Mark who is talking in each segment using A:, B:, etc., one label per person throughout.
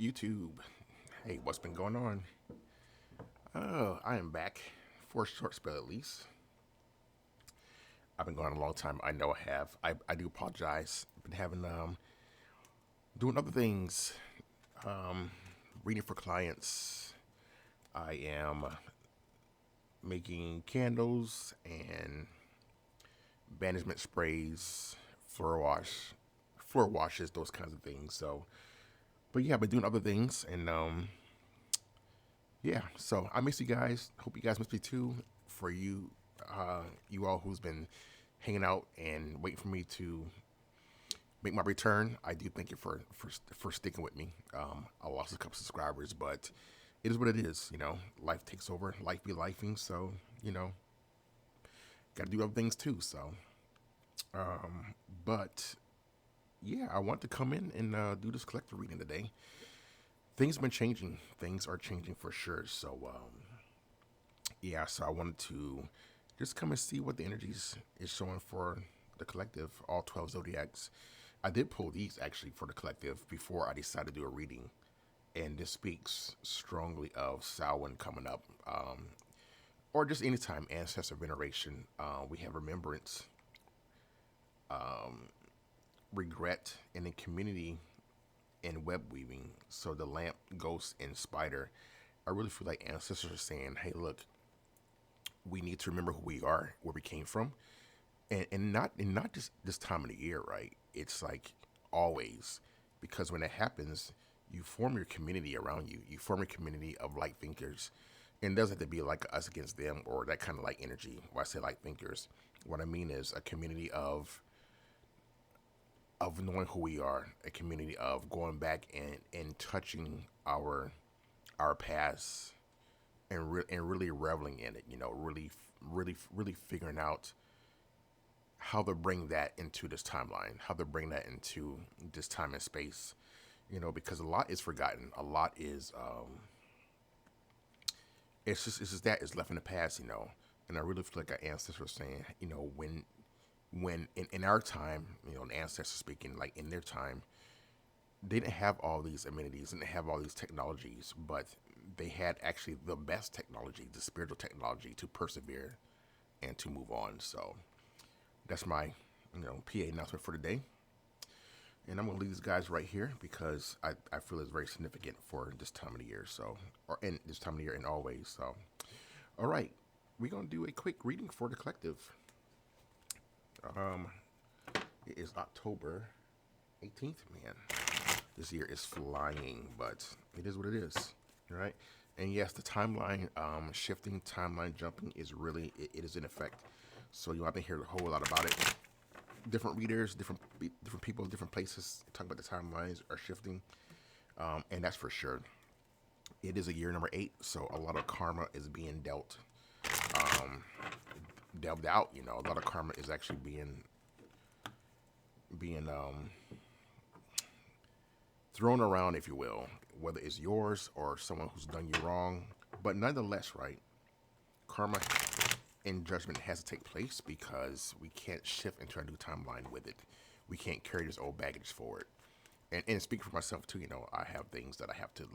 A: YouTube. Hey, what's been going on? Oh, I am back for a short spell at least. I've been gone a long time. I know I have. I do apologize. I've been having doing other things, um, reading for clients. I am making candles and banishment sprays, floor washes, those kinds of things. So, but yeah, I've been doing other things, and yeah, so I miss you guys. Hope you guys miss me too. For you, you all who's been hanging out and waiting for me to make my return, I do thank you for sticking with me. I lost a couple subscribers, but it is what it is. Life takes over. Life be lifing. So got to do other things too. So, but yeah, I want to come in and do this collector reading today. Things have been changing. Things are changing for sure. So, yeah, so I wanted to just come and see what the energies is showing for the collective, all 12 zodiacs. I did pull these actually for the collective before I decided to do a reading, and this speaks strongly of Samhain coming up, or just anytime ancestor veneration. We have remembrance, regret, and in community and web weaving. So the lamp, ghost, and spider. I really feel like ancestors are saying, "Hey, look, we need to remember who we are, where we came from, and not just this time of the year, right? It's like always, because when it happens, you form your community around you. You form a community of light thinkers, and it doesn't have to be like us against them or that kind of like energy. When I say light thinkers, what I mean is a community of knowing who we are, a community of going back and touching our past and really reveling in it. Really figuring out how to bring that into this timeline, how to bring that into this time and space. Because a lot is forgotten. A lot is it's just that it's left in the past. And I really feel like our ancestors were saying, when in our time, the ancestors speaking, like in their time, they didn't have all these amenities, didn't have all these technologies, but they had actually the best technology, the spiritual technology to persevere and to move on. So that's my, PA announcement for today. And I'm gonna leave these guys right here because I feel it's very significant for this time of the year. So, or in this time of the year and always. So, all right, we're gonna do a quick reading for the collective. Um, it is October 18th, man. This year is flying, but it is what it is, right? And yes, the timeline shifting, timeline jumping is really it is in effect. So you have to hear a whole lot about it. Different readers, different people, different places talk about the timelines are shifting, and that's for sure. It is a year number 8, so a lot of karma is being delved out. A lot of karma is actually being thrown around, if you will, whether it's yours or someone who's done you wrong. But nonetheless, right, karma and judgment has to take place because we can't shift into a new timeline with it. We can't carry this old baggage forward. And speaking for myself too, I have things that I have to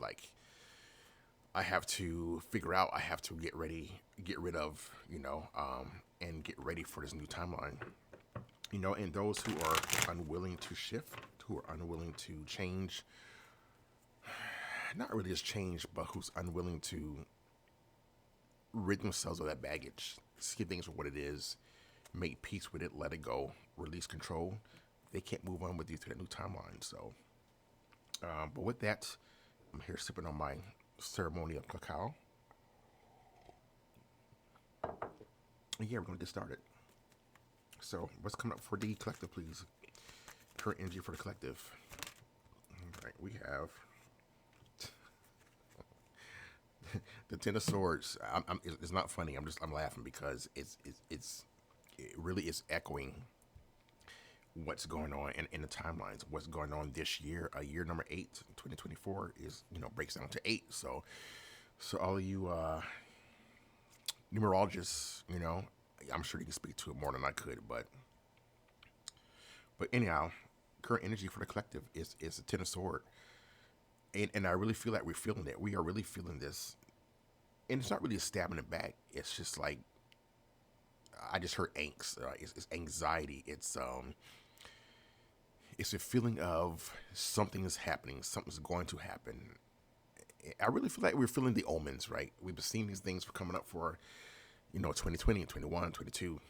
A: I have to figure out. I have to get rid of, and get ready for this new timeline. And those who are unwilling to shift, who are unwilling to change, not really just change, but who's unwilling to rid themselves of that baggage, see things for what it is, make peace with it, let it go, release control, they can't move on with you to that new timeline. So, but with that, I'm here sipping on my ceremonial cacao. And yeah, we're going to get started. So, what's coming up for the collective, please? Current energy for the collective. All right, we have the Ten of Swords. It's not funny. I'm laughing because it really is echoing what's going on in the timelines. What's going on this year? Year number 8, 2024 is breaks down to 8. So all of you numerologists, I'm sure you can speak to it more than I could, but anyhow, current energy for the collective is a Ten of Sword. And I really feel like we're feeling it. We are really feeling this, and it's not really a stabbing it back. It's just like I just heard angst. It's anxiety. It's a feeling of something is happening. Something's going to happen. I really feel like we're feeling the omens, right? We've been seeing these things for coming up for 2020 and 21, 22.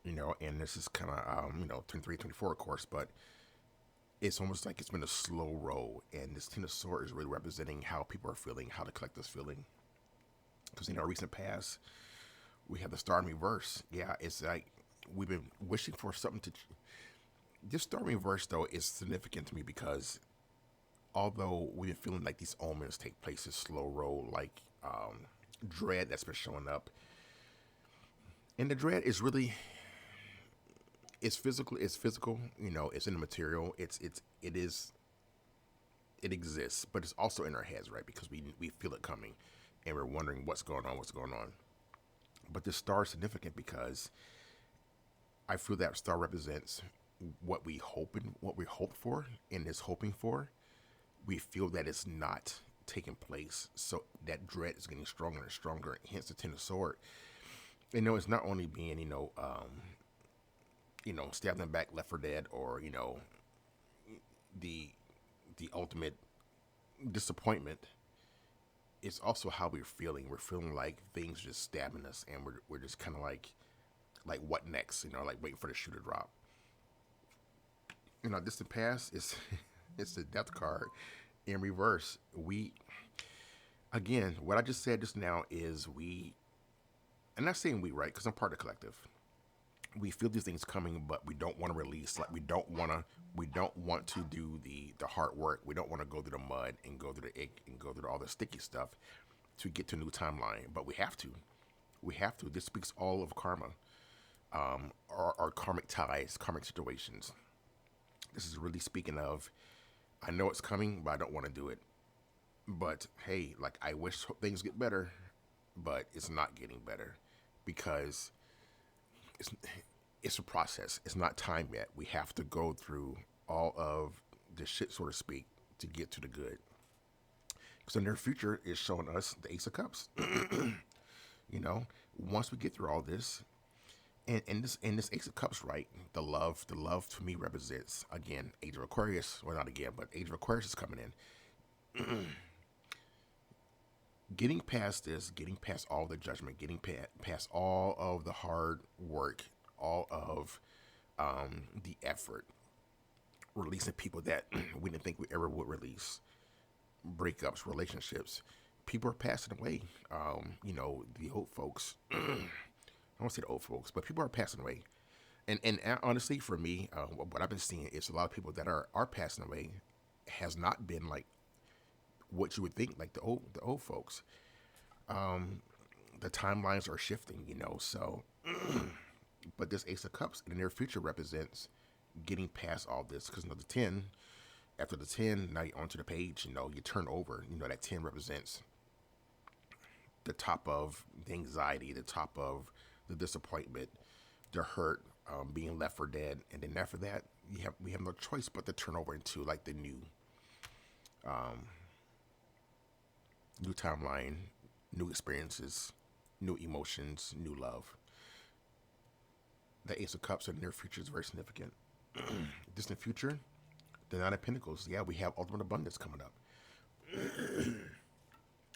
A: And this is kind of 23, 24, of course, but it's almost like it's been a slow roll, and this Ten of Swords is really representing how people are feeling, how the collective's feeling. Because in our recent past, we have the Star in reverse. Yeah, it's like we've been wishing for something to. This Star in reverse, though, is significant to me because although we've been feeling like these omens take place, this slow roll, like dread that's been showing up, and the dread is really it's physical. It's physical. It's in the material. It exists, but it's also in our heads, right? Because we feel it coming, and we're wondering what's going on. What's going on? But this star is significant because I feel that star represents what we hope for, and is hoping for. We feel that it's not taking place, so that dread is getting stronger and stronger. Hence the Ten of Sword. It's not only being stabbed in the back, left for dead, or the ultimate disappointment. It's also how we're feeling. We're feeling like things just stabbing us, and we're just kind of like what next? Like waiting for the shoe to drop. Distant past is it's the Death card in reverse. We again, what I just said just now is we. I'm not saying we, right? Because I'm part of the collective. We feel these things coming, but we don't want to release. Like we don't want to do the hard work. We don't want to go through the mud and go through the ick and go through all the sticky stuff to get to a new timeline. But we have to. We have to. This speaks all of karma, our karmic ties, karmic situations. This is really speaking of. I know it's coming, but I don't want to do it. But hey, like I wish things get better, but it's not getting better because it's it's a process. It's not time yet. We have to go through all of the shit, so to speak, to get to the good. Because the near future is showing us the Ace of Cups. you know, Once we get through all this, and this Ace of Cups, right? The love to me represents again Age of Aquarius. Well, not again, but Age of Aquarius is coming in. Getting past this, getting past all the judgment, getting past all of the hard work, all of the effort, releasing people that we didn't think we ever would release, breakups, relationships. People are passing away. The old folks. I don't say the old folks, but people are passing away. And honestly, for me, what I've been seeing is a lot of people that are passing away has not been like what you would think, like the old folks. The timelines are shifting, So, but this Ace of Cups in the near future represents getting past all this because the 10. After the 10, now you're onto the page. You turn over. That 10 represents the top of the anxiety, the top of the disappointment, the hurt, being left for dead, and then after that, we have no choice but to turn over into like the new timeline, new experiences, new emotions, new love. The Ace of Cups in the near future is very significant. Distant future, the Nine of Pentacles. Yeah, we have ultimate abundance coming up.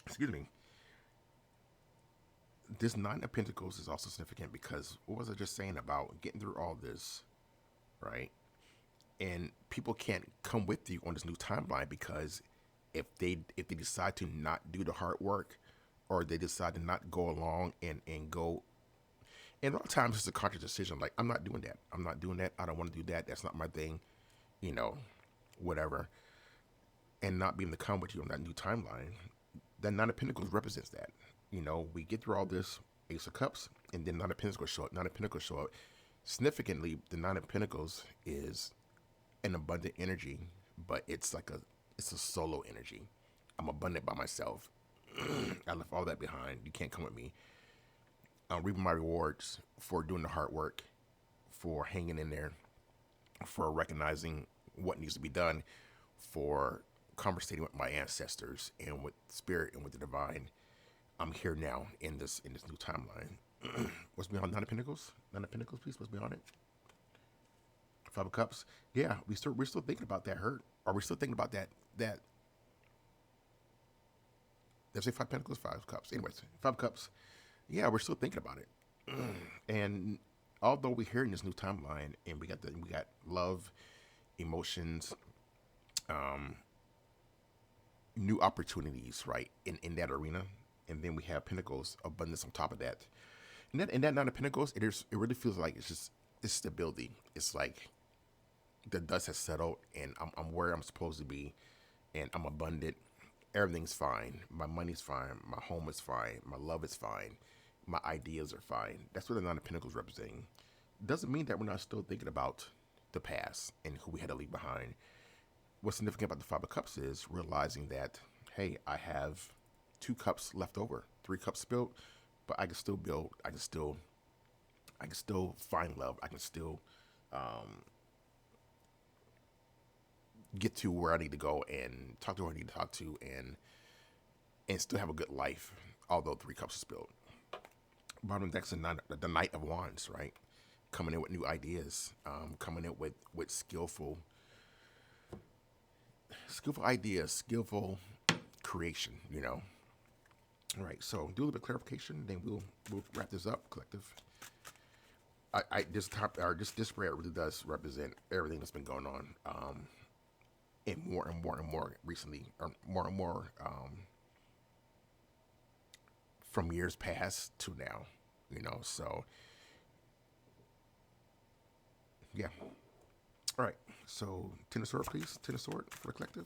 A: Excuse me. This Nine of Pentacles is also significant because what was I just saying about getting through all this, right? And people can't come with you on this new timeline because if they decide to not do the hard work, or they decide to not go along and go, and a lot of times it's a conscious decision. Like I'm not doing that. I'm not doing that. I don't want to do that. That's not my thing. Whatever. And not being able to come with you on that new timeline. That Nine of Pentacles represents that. We get through all this Ace of Cups, and then Nine of Pentacles show up. Nine of Pentacles show up. Significantly, the Nine of Pentacles is an abundant energy, but it's a solo energy. I'm abundant by myself. I left all that behind. You can't come with me. I'm reaping my rewards for doing the hard work, for hanging in there, for recognizing what needs to be done, for conversating with my ancestors and with spirit and with the divine. I'm here now in this new timeline. What's beyond Nine of Pentacles? Nine of Pentacles, please. What's beyond it? Five of Cups. Yeah, we're still thinking about that hurt. Are we still thinking about that? Let's say Five of Pentacles, Five of Cups. Anyways, Five of Cups. Yeah, we're still thinking about it. And although we're here in this new timeline, and we got love, emotions, new opportunities, right, in that arena, and then we have Pentacles, abundance on top of that. And that Nine of Pentacles, it really feels like it's just this stability. It's like the dust has settled, and I'm where I'm supposed to be, and I'm abundant. Everything's fine. My money's fine. My home is fine. My love is fine. My ideas are fine. That's what the Nine of Pentacles representing. Doesn't mean that we're not still thinking about the past and who we had to leave behind. What's significant about the Five of Cups is realizing that, hey, I have 2 cups left over, 3 cups spilled, but I can still build. I can still find love. I can still get to where I need to go and talk to who I need to talk to, and still have a good life, although 3 cups are spilled. Bottom deck's the Knight of Wands, right? Coming in with new ideas, coming in with skillful ideas, skillful creation, All right, so do a little bit of clarification, then we'll wrap this up, collective. This spread really does represent everything that's been going on, and more and more and more recently, or more and more from years past to now, So yeah. All right. So Ten of Swords, please. Ten of Swords for the collective.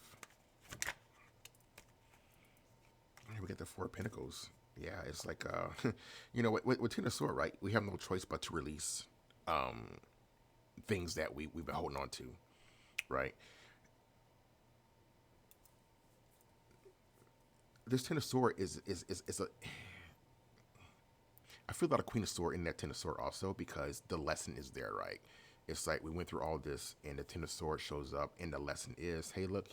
A: Here we get the Four of Pentacles. Yeah, it's like with Ten of Swords, right? We have no choice but to release things that we've been holding on to, right? This Ten of Swords is a. I feel about a Queen of Swords in that Ten of Swords also, because the lesson is there, right? It's like we went through all this, and the Ten of Swords shows up, and the lesson is, hey, look,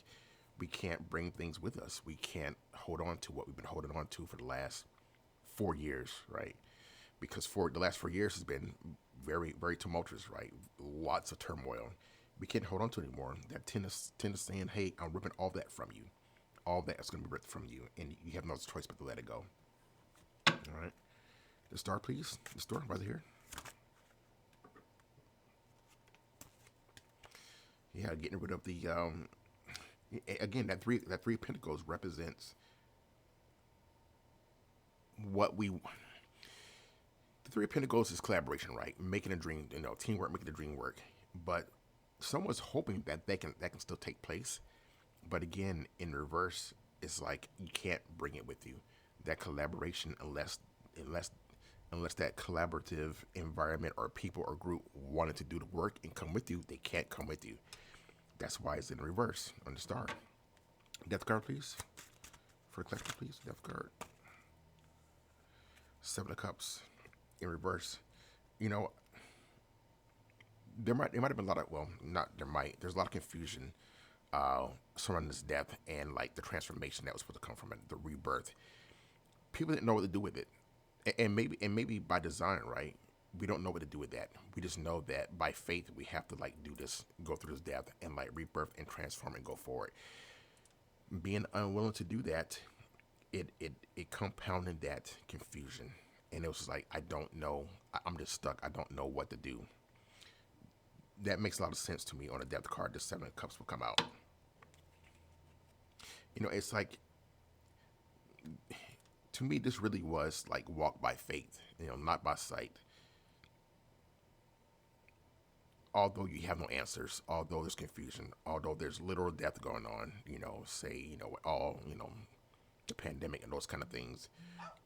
A: we can't bring things with us. We can't hold on to what we've been holding on to for the last 4 years, right? Because for the last 4 years has been very, very tumultuous, right? Lots of turmoil. We can't hold on to it anymore. That ten is saying, hey, I'm ripping all that from you. All that is going to be ripped from you, and you have no choice but to let it go. All right. The Star, please. The Star, right here. Yeah, getting rid of the again, that three of Pentacles represents what we. The Three of Pentacles is collaboration, right? Making a dream, teamwork, making the dream work. But someone's hoping that that can still take place. But again, in reverse, it's like you can't bring it with you. That collaboration, unless that collaborative environment or people or group wanted to do the work and come with you, they can't come with you. That's why it's in reverse on the Star. Death card, please. For a collector, please. Death card. Seven of Cups in reverse. There might have been a lot of, there's a lot of confusion surrounding this death and like the transformation that was supposed to come from it, the rebirth. People didn't know what to do with it. And maybe by design, right? We don't know what to do with that. We just know that by faith we have to do this, go through this death and rebirth and transform and go forward. Being unwilling to do that, it compounded that confusion. And it was just like, I don't know. I'm just stuck. I don't know what to do. That makes a lot of sense to me on a death card. The Seven of Cups will come out. It's like, to me, this really was like walk by faith, not by sight. Although you have no answers, although there's confusion, although there's literal death going on, with all, the pandemic and those kind of things,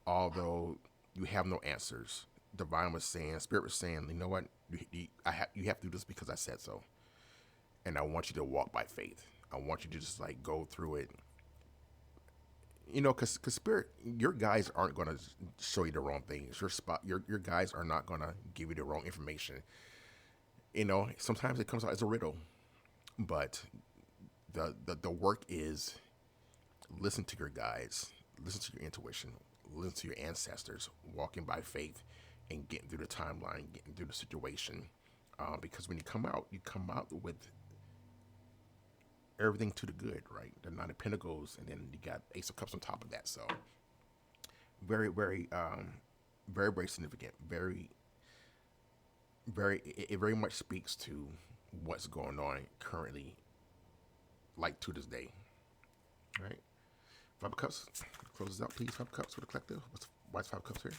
A: although you have no answers, Divine was saying, Spirit was saying, you know what, you have to do this because I said so. And I want you to walk by faith. I want you to just go through it. Because Spirit, your guys aren't going to show you the wrong things. Your guys are not going to give you the wrong information. Sometimes it comes out as a riddle, but The work is listen to your guides, listen to your intuition, listen to your ancestors, walking by faith, and getting through the timeline, getting through the situation. Because when you come out with everything to the good, right? The Nine of Pentacles, and then you got Ace of Cups on top of that. So very significant. It very much speaks to what's going on currently, like to this day, right? Five of Cups, close this out, please. Five of Cups for the collective. Why's Five of Cups here?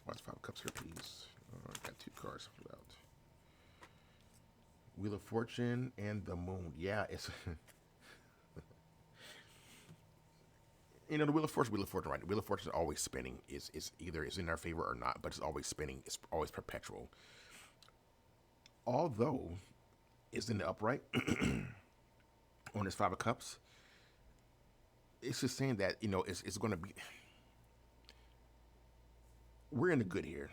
A: Why's Five of Cups here, please? I got two cards filled out. Wheel of Fortune and the Moon. Yeah, it's the Wheel of Fortune, right? The Wheel of Fortune is always spinning. Is either it's in our favor or not, but it's always spinning. It's always perpetual. Although it's in the upright on this Five of Cups, it's just saying that it's going to be. We're in the good here.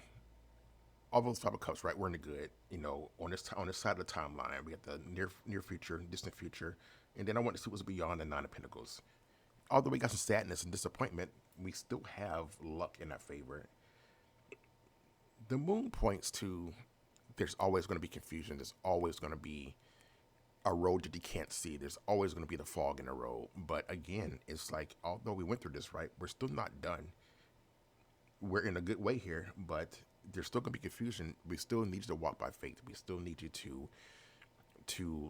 A: All those Five of Cups, right? We're in the good. On this side of the timeline, we got the near future, distant future, and then I want to see what's beyond the Nine of Pentacles. Although we got some sadness and disappointment, we still have luck in our favor. The Moon points to there's always going to be confusion. There's always going to be a road that you can't see. There's always going to be the fog in the road. But again, it's like, although we went through this, right, we're still not done. We're in a good way here, but there's still going to be confusion. We still need you to walk by faith. We still need you to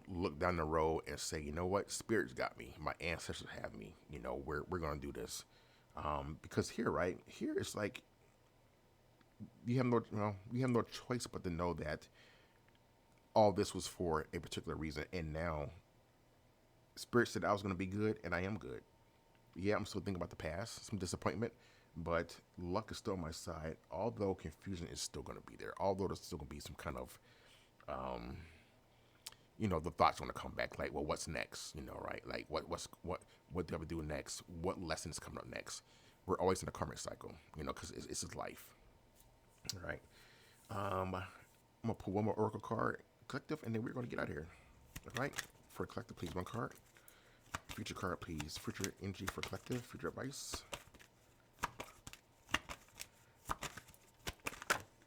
A: look down the road and say, you know what, Spirit's got me. My ancestors have me. We're gonna do this. Because here, right here, it's like you have no choice but to know that all this was for a particular reason. And now, Spirit said I was gonna be good, and I am good. Yeah, I'm still thinking about the past, some disappointment, but luck is still on my side. Although confusion is still gonna be there. Although there's still gonna be some kind of the thoughts want to come back, like, well, what's next? Right? Like, what do I do next? What lessons coming up next? We're always in a karmic cycle, because it's just life. All right. I'm gonna pull one more oracle card, collective, and then we're gonna get out of here. All right. For collective, please, one card. Future card, please. Future energy for collective. Future advice.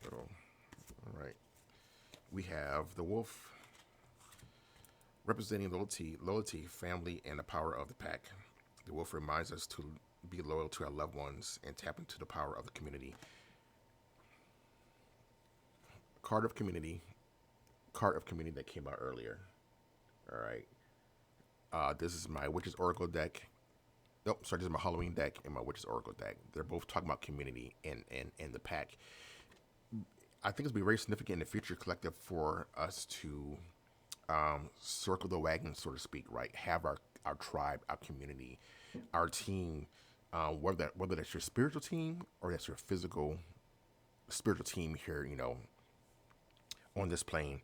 A: So, all right. We have the Wolf, representing loyalty, family, and the power of the pack. The Wolf reminds us to be loyal to our loved ones and tap into the power of the community. Card of community that came out earlier. All right. This is my Witch's Oracle deck. Nope, sorry, this is my Halloween deck and my Witch's Oracle deck. They're both talking about community and the pack. I think it's be very significant in the future, collective, for us to circle the wagon, so to speak, right? Have our tribe, our community, our team, whether that's your spiritual team or that's your physical spiritual team here, on this plane,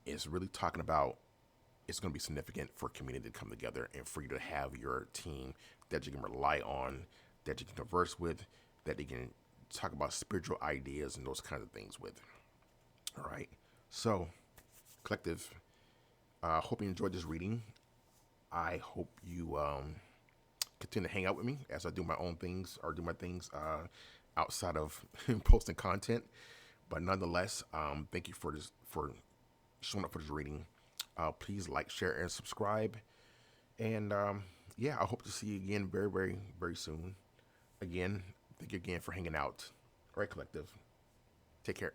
A: is really talking about it's going to be significant for community to come together and for you to have your team that you can rely on, that you can converse with, that you can talk about spiritual ideas and those kinds of things with. All right. So, collective, hope you enjoyed this reading. I hope you continue to hang out with me as I do my own things or do my things outside of posting content. But nonetheless, thank you for showing up for this reading. Please like, share, and subscribe. And I hope to see you again very, very, very soon. Again, thank you again for hanging out. All right, collective. Take care.